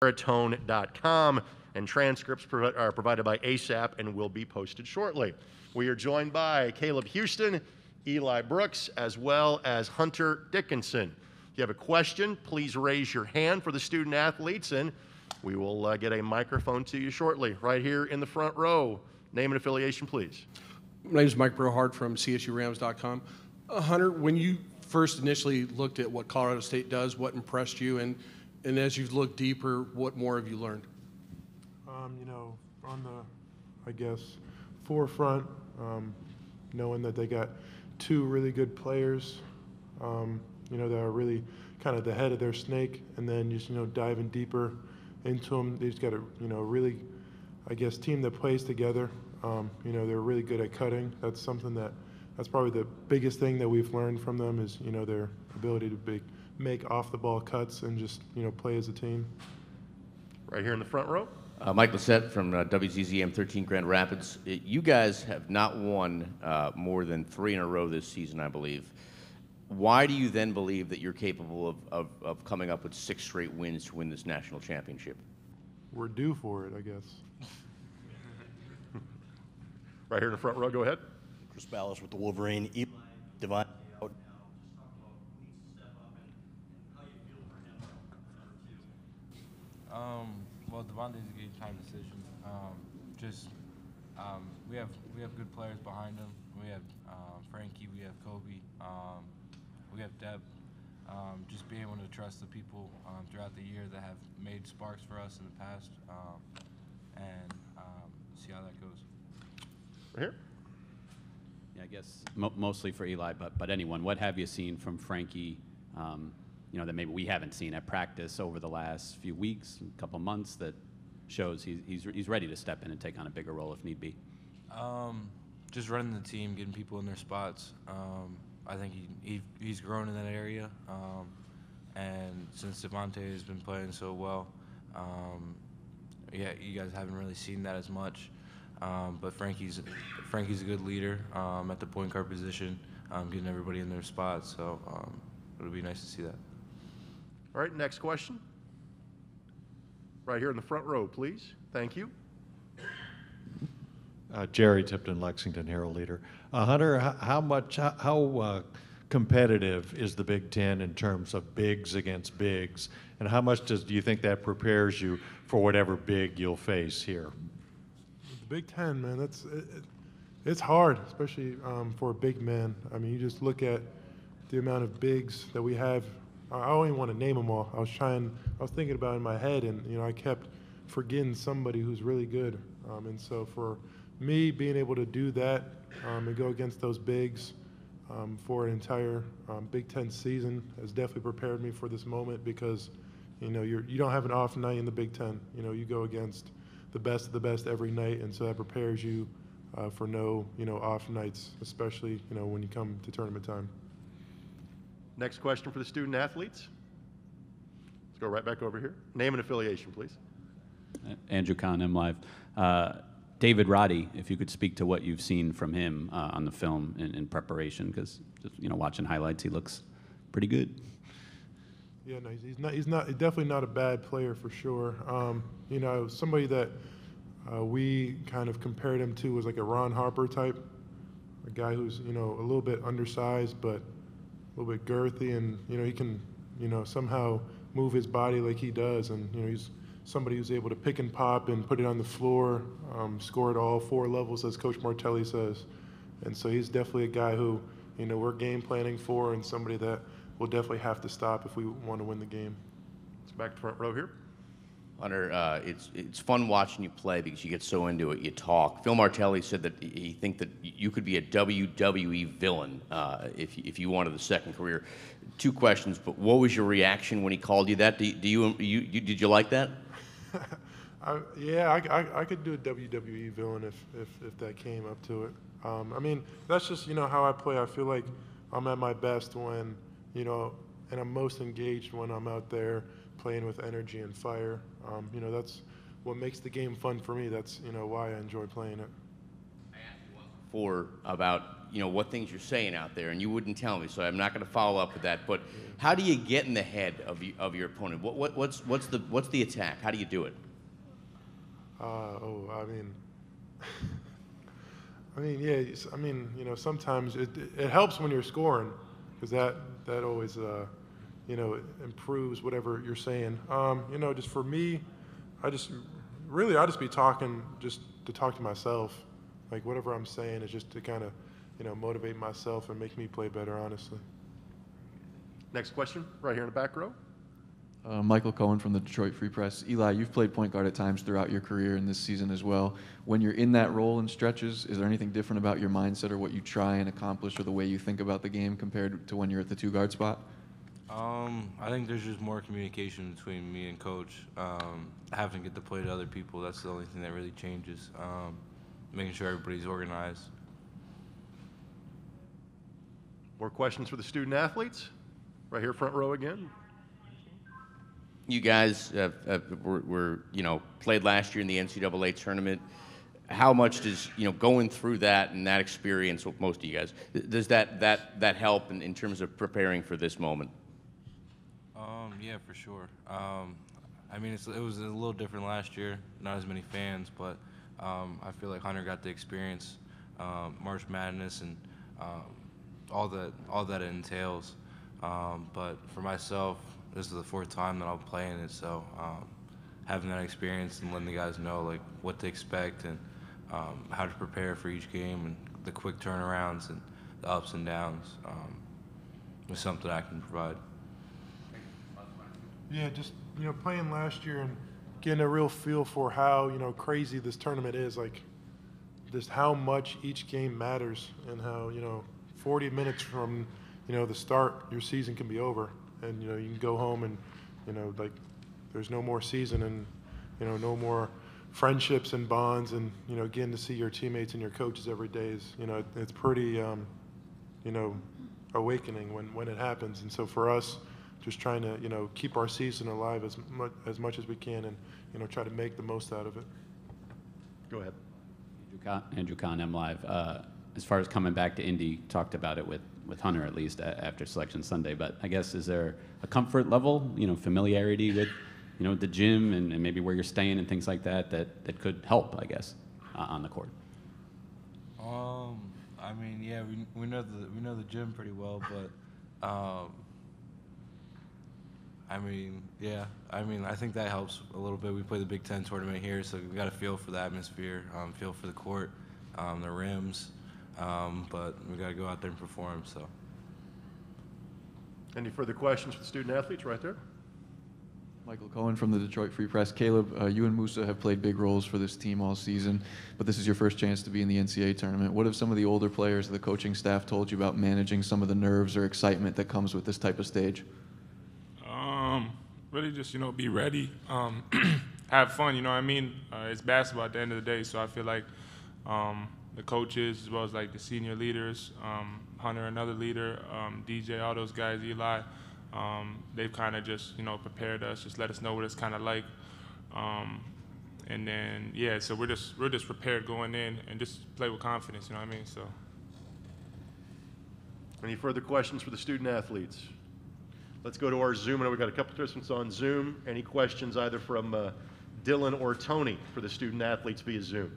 baritone.com, and transcripts are provided by ASAP and will be posted shortly. We are joined by Caleb Houstan, Eli Brooks, as well as Hunter Dickinson. If you have a question, please raise your hand for the student athletes, and we will get a microphone to you shortly. Right here in the front row. Name and affiliation, please. My name is Mike Brohart from CSURams.com. Hunter, when you first initially looked at what Colorado State does, what impressed you, and as you've looked deeper, what more have you learned? On the, I guess, forefront, knowing that they got two really good players, that are really kind of the head of their snake, and then just, diving deeper into them. They just got a, really, I guess, team that plays together. They're really good at cutting. That's something that's probably the biggest thing that we've learned from them is, their ability to make off-the-ball cuts and just, play as a team. Right here in the front row. Mike Lissette from WZZM 13 Grand Rapids. You guys have not won more than 3 in a row this season, I believe. Why do you then believe that you're capable of coming up with 6 straight wins to win this national championship? We're due for it, I guess. Right here in the front row, go ahead. Chris Ballas with the Wolverine. Divine out. Well, Devontae's a game time decision. We have good players behind him. We have Frankie, we have Kobe, we have Deb. Just being able to trust the people throughout the year that have made sparks for us in the past, and see how that goes. Right here. Yeah, I guess mostly for Eli, but anyone. What have you seen from Frankie? That maybe we haven't seen at practice over the last few weeks, a couple months, that shows he's ready to step in and take on a bigger role if need be. Just running the team, getting people in their spots. I think he's grown in that area, and since Devontae has been playing so well, you guys haven't really seen that as much. But Frankie's a good leader at the point guard position, getting everybody in their spots. So it'll be nice to see that. All right, next question. Right here in the front row, please. Thank you. Jerry Tipton, Lexington Herald Leader. Hunter, how competitive is the Big Ten in terms of bigs against bigs, and how much do you think that prepares you for whatever big you'll face here? The Big Ten, man, it's hard, especially for a big man. I mean, you just look at the amount of bigs that we have. I don't even want to name them all. I was thinking about it in my head, and I kept forgetting somebody who's really good. And so for me, being able to do that and go against those bigs for an entire Big Ten season has definitely prepared me for this moment, because you don't have an off night in the Big Ten. You go against the best of the best every night, and so that prepares you for no off nights, especially when you come to tournament time. Next question for the student athletes. Let's go right back over here. Name and affiliation, please. Andrew Kahn, MLive. David Roddy, if you could speak to what you've seen from him on the film in preparation, because watching highlights, he looks pretty good. Yeah, no, he's definitely not a bad player for sure. Somebody that we kind of compared him to was like a Ron Harper type, a guy who's a little bit undersized but a little bit girthy, and he can somehow move his body like he does, and he's somebody who's able to pick and pop and put it on the floor, score at all 4 levels, as Coach Martelli says. And so he's definitely a guy who we're game planning for, and somebody that we'll definitely have to stop if we want to win the game. Let's back to front row here. Hunter, it's fun watching you play because you get so into it, you talk. Phil Martelli said that he thinks that you could be a WWE villain if you wanted a second career. 2 questions, but what was your reaction when he called you that? Did you like that? I could do a WWE villain if that came up to it. I mean, that's just how I play. I feel like I'm at my best when and I'm most engaged when I'm out there playing with energy and fire. That's what makes the game fun for me. That's why I enjoy playing it. I asked you once before about what things you're saying out there, and you wouldn't tell me, so I'm not going to follow up with that. But how do you get in the head of your opponent? What's the attack? How do you do it? Sometimes it helps when you're scoring, because that always improves whatever you're saying. Just for me, I just be talking just to talk to myself. Like whatever I'm saying is just to kind of, motivate myself and make me play better, honestly. Next question, right here in the back row. Michael Cohen from the Detroit Free Press. Eli, you've played point guard at times throughout your career and this season as well. When you're in that role in stretches, is there anything different about your mindset or what you try and accomplish or the way you think about the game compared to when you're at the two-guard spot? I think there's just more communication between me and Coach. Having to get to play to other people, that's the only thing that really changes. Making sure everybody's organized. More questions for the student athletes? Right here, front row again. You guys were played last year in the NCAA tournament. How much does going through that and that experience with most of you guys, does that help in terms of preparing for this moment? Yeah, for sure. It was a little different last year. Not as many fans, but I feel like Hunter got the experience, March Madness, and all that it entails. But for myself, this is the fourth time that I'm playing it, so having that experience and letting the guys know like what to expect and how to prepare for each game and the quick turnarounds and the ups and downs is something I can provide. Yeah, just playing last year and getting a real feel for how crazy this tournament is, like just how much each game matters and how 40 minutes from the start your season can be over, and you can go home and like there's no more season and no more friendships and bonds, and getting to see your teammates and your coaches every day is it's pretty awakening when it happens. And so for us, just trying to keep our season alive as much as we can, and try to make the most out of it. Go ahead. Andrew Kahn, MLive. As far as coming back to Indy, talked about it with Hunter at least after Selection Sunday, but I guess is there a comfort level, familiarity with the gym and maybe where you're staying and things like that could help, I guess, on the court? Yeah, we know the gym pretty well, but I think that helps a little bit. We play the Big Ten tournament here, so we got a feel for the atmosphere, feel for the court, the rims, but we got to go out there and perform. So. Any further questions for the student athletes right there? Michael Cohen from the Detroit Free Press. Caleb, you and Musa have played big roles for this team all season, but this is your first chance to be in the NCAA tournament. What have some of the older players, the coaching staff, told you about managing some of the nerves or excitement that comes with this type of stage? Really just, be ready, have fun, it's basketball at the end of the day, so I feel like the coaches as well as like the senior leaders, Hunter, another leader, DJ, all those guys, Eli, they've kind of just, prepared us, just let us know what it's kind of like. And then, so we're just prepared going in and just play with confidence, so. Any further questions for the student athletes? Let's go to our Zoom. I know we've got a couple participants on Zoom. Any questions either from Dylan or Tony for the student athletes via Zoom?